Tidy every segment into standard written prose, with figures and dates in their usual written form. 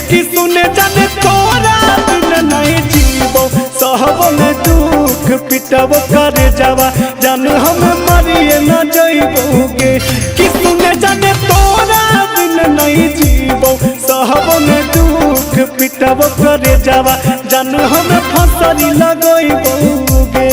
कि सुने जाने तोरा बिन नहीं जीवो सहबन दुख पिटब करे जावा जान हम मरिए न जइबोगे कि सुने जाने तोरा बिन नहीं जीवो सहबन दुख पिटब करे जावा जान हम फसरी लगइबोगे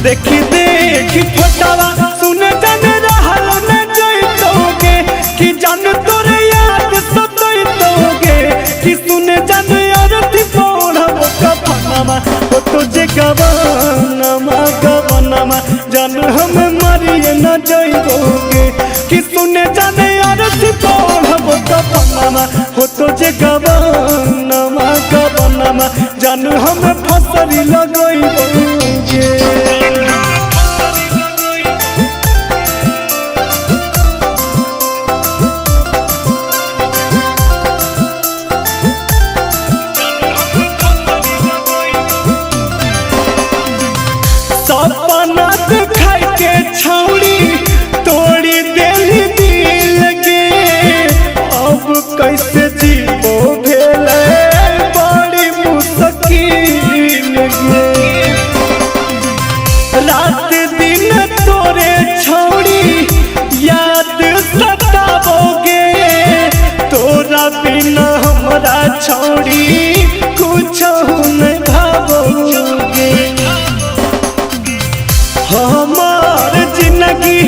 देखी देखी फोटावा सुने जाने रहल न जइतोगे कि जान तोरे याद सतइतोगे कि सुने जाने अरती पढ़ब कफनमा हो तुझे गवनमा गवनमा जान हम मरिए न जइबोगे कि सुने जाने अरती पढ़ब कफनमा हो तुझे गवनमा गवनमा जान हम फसरी लगइबोगे सपना दिखाई के छौड़ी तोड़ी देली दिल के अब कैसे जीवो भेले बड़ी मुश्किल गे रात दिन तोरे छौड़ी याद सताओगे तोरा बिना हमरा छौड़ी कुछ नहीं भावोगे हमार जिंदगी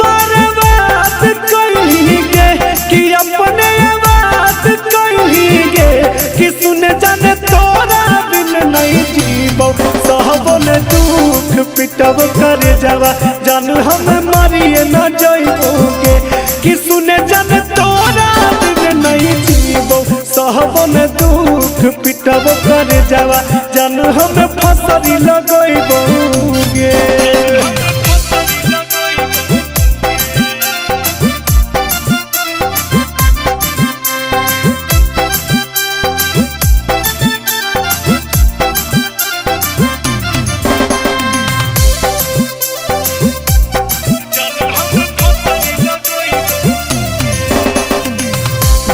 बर्बाद कइलीगे कि अपने आवाज कइलीगे कि सुने जाने तोरा बिन नहीं जीवो सहबन दुख पिटब करे जावा जान हम मरिए न जइबोगे कि सुने जाने तोरा बिन नहीं जीवो सहबन दुख पिटब करे जावा जान हम फसरी लगइबोगे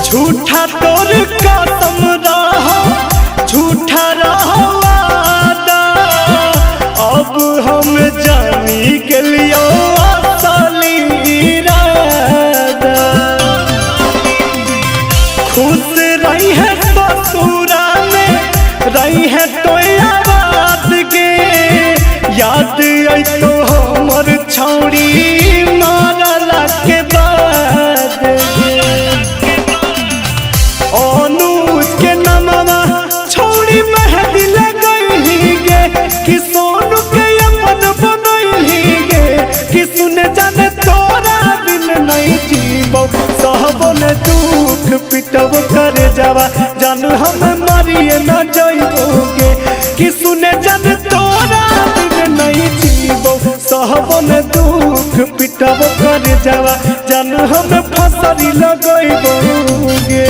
झूठा तोर कसम रहा झूठा रहा वादा अब हम जानी गेलियो असली इरादा खुश रही है ससुरा में रही है तो आवाज गे याद आई तो हमर छौड़ी मारला के बाद अनुज के नमवा छोड़ी मेहंदी लगइलीगे कि सोनू के अपन बनइलीगे कि सुने जाने तोरा बिन नहीं जीवो सहबन दुख पिटब करे जावा जान हम मरिए न जइबोगे कि सुने जाने तोरा बिन नहीं जीवो सहबन दुख पिटब करे जावा जान हम फसरी लगइबोगे।